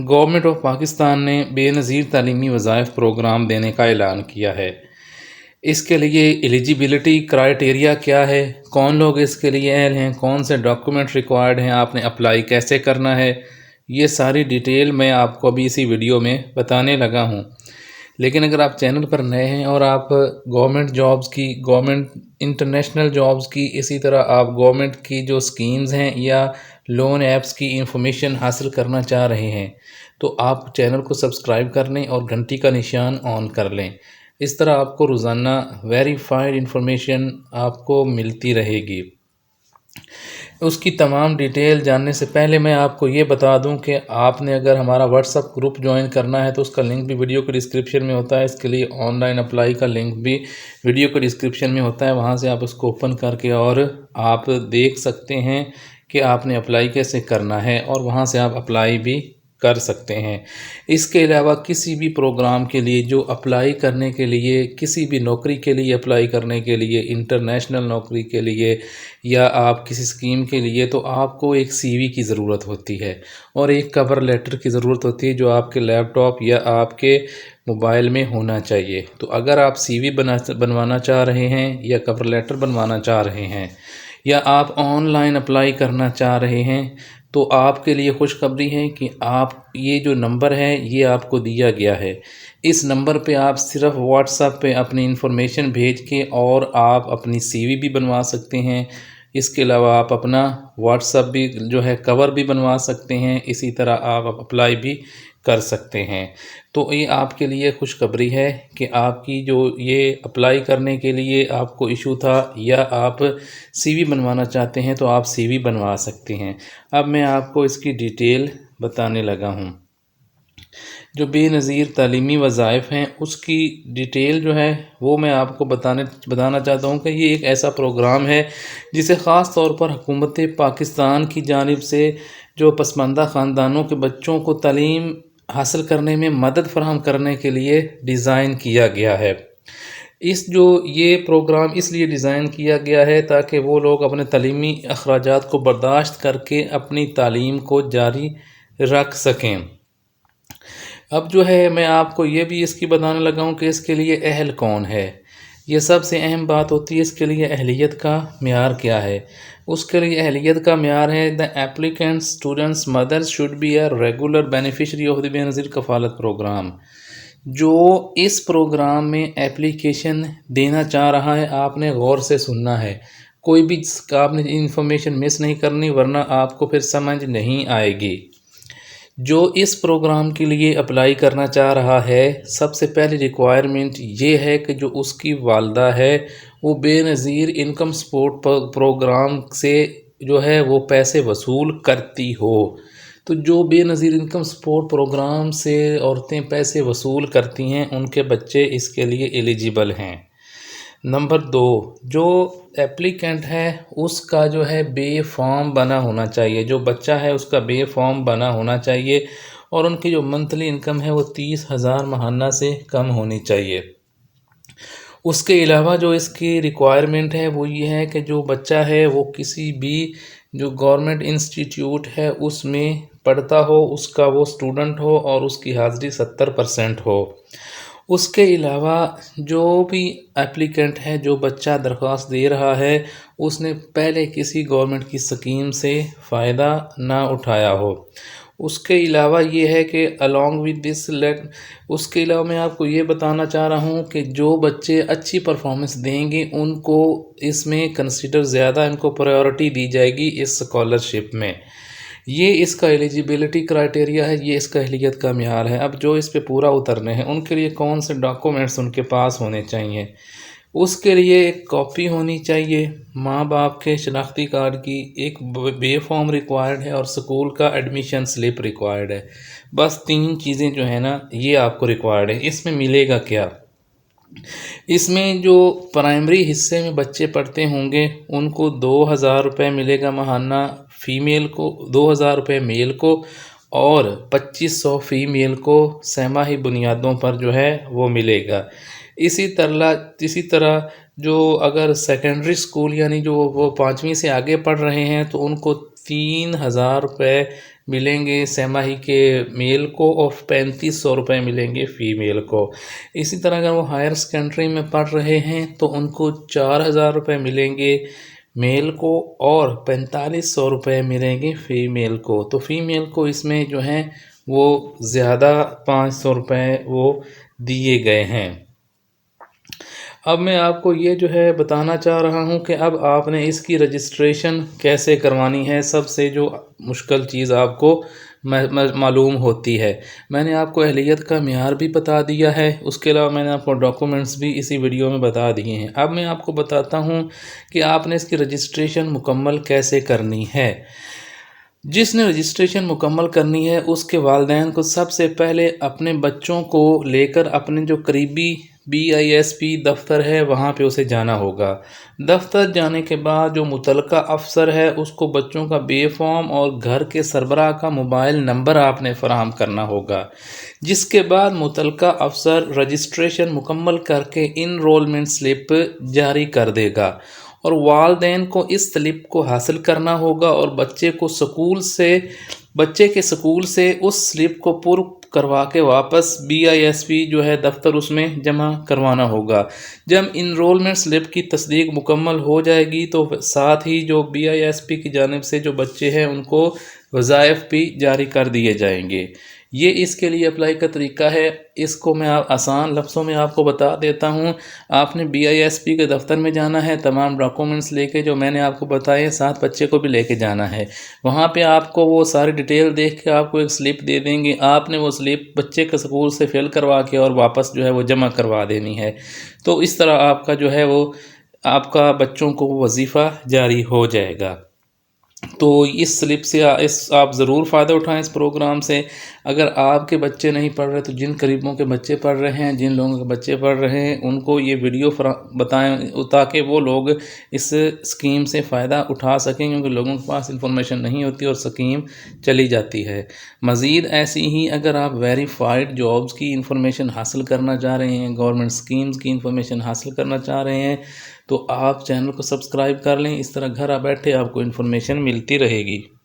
Government of Pakistan نے بے نظیر تعلیمی وظائف پروگرام دینے کا اعلان کیا ہے۔ اس کے لیے ایلیجیبلٹی کرائٹیریا کیا ہے، کون لوگ اس کے لیے اہل ہیں، کون سے ڈاکومنٹ ریکوائرڈ ہیں، آپ نے اپلائی کیسے کرنا ہے، یہ ساری ڈیٹیل میں آپ کو ابھی اسی ویڈیو میں بتانے لگا ہوں۔ لیکن اگر آپ چینل پر نئے ہیں اور آپ گورنمنٹ جابز کی، گورنمنٹ انٹرنیشنل جابز کی، اسی طرح آپ گورنمنٹ کی جو سکیمز ہیں یا لون ایپس کی انفارمیشن حاصل کرنا چاہ رہے ہیں تو آپ چینل کو سبسکرائب کر لیں اور گھنٹی کا نشان آن کر لیں۔ اس طرح آپ کو روزانہ ویریفائڈ انفارمیشن آپ کو ملتی رہے گی۔ اس کی تمام ڈیٹیل جاننے سے پہلے میں آپ کو یہ بتا دوں کہ آپ نے اگر ہمارا واٹس اپ گروپ جوائن کرنا ہے تو اس کا لنک بھی ویڈیو کے ڈسکرپشن میں ہوتا ہے۔ اس کے لیے آن لائن اپلائی کا لنک بھی ویڈیو کے ڈسکرپشن میں ہوتا ہے، وہاں سے آپ اس کو اوپن کر کے اور آپ دیکھ سکتے ہیں کہ آپ نے اپلائی کیسے کرنا ہے، اور وہاں سے آپ اپلائی بھی کر سکتے ہیں۔ اس کے علاوہ کسی بھی پروگرام کے لیے جو اپلائی کرنے کے لیے، کسی بھی نوکری کے لیے اپلائی کرنے کے لیے، انٹرنیشنل نوکری کے لیے یا آپ کسی اسکیم کے لیے، تو آپ کو ایک سی وی کی ضرورت ہوتی ہے اور ایک کور لیٹر کی ضرورت ہوتی ہے جو آپ کے لیپ ٹاپ یا آپ کے موبائل میں ہونا چاہیے۔ تو اگر آپ سی وی بنوانا چاہ رہے ہیں یا کور لیٹر بنوانا چاہ رہے ہیں یا آپ آن لائن اپلائی کرنا چاہ رہے ہیں تو آپ کے لیے خوشخبری ہے کہ آپ یہ جو نمبر ہے یہ آپ کو دیا گیا ہے، اس نمبر پہ آپ صرف واٹس ایپ پہ اپنی انفارمیشن بھیج کے اور آپ اپنی سی وی بھی بنوا سکتے ہیں۔ اس کے علاوہ آپ اپنا واٹس ایپ بھی جو ہے کور بھی بنوا سکتے ہیں، اسی طرح آپ اپلائی بھی کر سکتے ہیں۔ تو یہ آپ کے لیے خوشخبری ہے کہ آپ کی جو یہ اپلائی کرنے کے لیے آپ کو ایشو تھا یا آپ سی وی بنوانا چاہتے ہیں تو آپ سی وی بنوا سکتے ہیں۔ اب میں آپ کو اس کی ڈیٹیل بتانے لگا ہوں۔ جو بے نظیر تعلیمی وظائف ہیں اس کی ڈیٹیل جو ہے وہ میں آپ کو بتانا چاہتا ہوں کہ یہ ایک ایسا پروگرام ہے جسے خاص طور پر حکومت پاکستان کی جانب سے جو پسماندہ خاندانوں کے بچوں کو تعلیم حاصل کرنے میں مدد فراہم کرنے کے لیے ڈیزائن کیا گیا ہے۔ یہ پروگرام اس لیے ڈیزائن کیا گیا ہے تاکہ وہ لوگ اپنے تعلیمی اخراجات کو برداشت کر کے اپنی تعلیم کو جاری رکھ سکیں۔ اب جو ہے میں آپ کو یہ بھی اس کی بتانے لگا ہوں کہ اس کے لیے اہل کون ہے۔ یہ سب سے اہم بات ہوتی ہے اس کے لیے اہلیت کا معیار کیا ہے۔ اس کے لیے اہلیت کا معیار ہے the applicant students mothers should be a regular beneficiary of the بے نظیر کفالت پروگرام۔ جو اس پروگرام میں اپلیکیشن دینا چاہ رہا ہے آپ نے غور سے سننا ہے، کوئی بھی آپ نے انفارمیشن مس نہیں کرنی ورنہ آپ کو پھر سمجھ نہیں آئے گی۔ جو اس پروگرام کے لیے اپلائی کرنا چاہ رہا ہے سب سے پہلی ریکوائرمنٹ یہ ہے کہ جو اس کی والدہ ہے وہ بے نظیر انکم سپورٹ پروگرام سے جو ہے وہ پیسے وصول کرتی ہو۔ تو جو بے نظیر انکم سپورٹ پروگرام سے عورتیں پیسے وصول کرتی ہیں ان کے بچے اس کے لیے ایلیجیبل ہیں۔ نمبر 2، جو اپلیکنٹ ہے اس کا جو ہے بے فارم بنا ہونا چاہیے، جو بچہ ہے اس کا بے فارم بنا ہونا چاہیے اور ان کی جو منتھلی انکم ہے وہ 30,000 ماہانہ سے کم ہونی چاہیے۔ اس کے علاوہ جو اس کی ریکوائرمنٹ ہے وہ یہ ہے کہ جو بچہ ہے وہ کسی بھی جو گورنمنٹ انسٹیٹیوٹ ہے اس میں پڑھتا ہو، اس کا وہ اسٹوڈنٹ ہو اور اس کی حاضری 70% ہو۔ اس کے علاوہ جو بھی اپلیکنٹ ہے، جو بچہ درخواست دے رہا ہے، اس نے پہلے کسی گورنمنٹ کی سکیم سے فائدہ نہ اٹھایا ہو۔ اس کے علاوہ یہ ہے کہ along with this اس کے علاوہ میں آپ کو یہ بتانا چاہ رہا ہوں کہ جو بچے اچھی پرفارمنس دیں گے ان کو اس میں کنسیڈر زیادہ ان کو پرائیورٹی دی جائے گی اس اسکالرشپ میں۔ یہ اس کا ایلیجیبلٹی کرائٹیریا ہے، یہ اس کا اہلیت کا معیار ہے۔ اب جو اس پہ پورا اترنے ہیں ان کے لیے کون سے ڈاکومنٹس ان کے پاس ہونے چاہیے۔ اس کے لیے ایک کاپی ہونی چاہیے ماں باپ کے شناختی کارڈ کی، ایک بے فارم ریکوائرڈ ہے اور سکول کا ایڈمیشن سلپ ریکوائرڈ ہے۔ بس 3 چیزیں جو ہیں نا یہ آپ کو ریکوائرڈ ہے۔ اس میں ملے گا کیا؟ اس میں جو پرائمری حصے میں بچے پڑھتے ہوں گے ان کو 2,000 روپے ملے گا ماہانہ، فیمیل کو 2,000 روپے میل کو اور 2,500 فیمیل کو سہ-ماہی بنیادوں پر جو ہے وہ ملے گا۔ اسی طرح جو اگر سیکنڈری سکول یعنی جو وہ 5ویں سے آگے پڑھ رہے ہیں تو ان کو 3,000 روپے ملیں گے سہ-ماہی کے میل کو اور 3500 روپے ملیں گے فیمیل کو۔ اسی طرح اگر وہ ہائر سیکنڈری میں پڑھ رہے ہیں تو ان کو 4000 روپے ملیں گے میل کو اور 4500 روپے ملیں گے فیمیل کو۔ تو فیمیل کو اس میں جو ہیں وہ زیادہ 500 روپے وہ دیے گئے ہیں۔ اب میں آپ کو یہ جو ہے بتانا چاہ رہا ہوں کہ اب آپ نے اس کی رجسٹریشن کیسے کروانی ہے۔ سب سے جو مشکل چیز آپ کو معلوم ہوتی ہے، میں نے آپ کو اہلیت کا معیار بھی بتا دیا ہے، اس کے علاوہ میں نے آپ کو ڈاکومنٹس بھی اسی ویڈیو میں بتا دیے ہیں۔ اب میں آپ کو بتاتا ہوں کہ آپ نے اس کی رجسٹریشن مکمل کیسے کرنی ہے۔ جس نے رجسٹریشن مکمل کرنی ہے اس کے والدین کو سب سے پہلے اپنے بچوں کو لے کر اپنے جو قریبی BISP دفتر ہے وہاں پہ اسے جانا ہوگا۔ دفتر جانے کے بعد جو متعلقہ افسر ہے اس کو بچوں کا بے فارم اور گھر کے سربراہ کا موبائل نمبر آپ نے فراہم کرنا ہوگا، جس کے بعد متعلقہ افسر رجسٹریشن مکمل کر کے انرولمنٹ سلپ جاری کر دے گا، اور والدین کو اس سلپ کو حاصل کرنا ہوگا اور بچے کے سکول سے اس سلپ کو پر کروا کے واپس BISP جو ہے دفتر اس میں جمع کروانا ہوگا۔ جب انرولمنٹ سلپ کی تصدیق مکمل ہو جائے گی تو ساتھ ہی جو BISP کی جانب سے جو بچے ہیں ان کو وظائف بھی جاری کر دیے جائیں گے۔ یہ اس کے لیے اپلائی کا طریقہ ہے، اس کو میں آسان لفظوں میں آپ کو بتا دیتا ہوں۔ آپ نے BISP کے دفتر میں جانا ہے، تمام ڈاکومنٹس لے کے جو میں نے آپ کو بتائے، ساتھ بچے کو بھی لے کے جانا ہے۔ وہاں پہ آپ کو وہ ساری ڈیٹیل دیکھ کے آپ کو ایک سلپ دے دیں گے، آپ نے وہ سلپ بچے کے سکول سے فل کروا کے اور واپس جو ہے وہ جمع کروا دینی ہے۔ تو اس طرح آپ کا جو ہے وہ آپ کا بچوں کو وظیفہ جاری ہو جائے گا۔ تو اس سلپ سے آپ ضرور فائدہ اٹھائیں اس پروگرام سے۔ اگر آپ کے بچے نہیں پڑھ رہے تو جن قریبوں کے بچے پڑھ رہے ہیں، جن لوگوں کے بچے پڑھ رہے ہیں، ان کو یہ ویڈیو بتائیں تاکہ وہ لوگ اس اسکیم سے فائدہ اٹھا سکیں، کیونکہ لوگوں کے پاس انفارمیشن نہیں ہوتی اور اسکیم چلی جاتی ہے۔ مزید ایسی ہی اگر آپ ویریفائڈ جابز کی انفارمیشن حاصل کرنا چاہ رہے ہیں، گورنمنٹ اسکیمز کی انفارمیشن حاصل کرنا چاہ رہے ہیں تو آپ چینل کو سبسکرائب کر لیں، اس طرح گھر بیٹھے آپ کو انفارمیشن ملتی رہے گی۔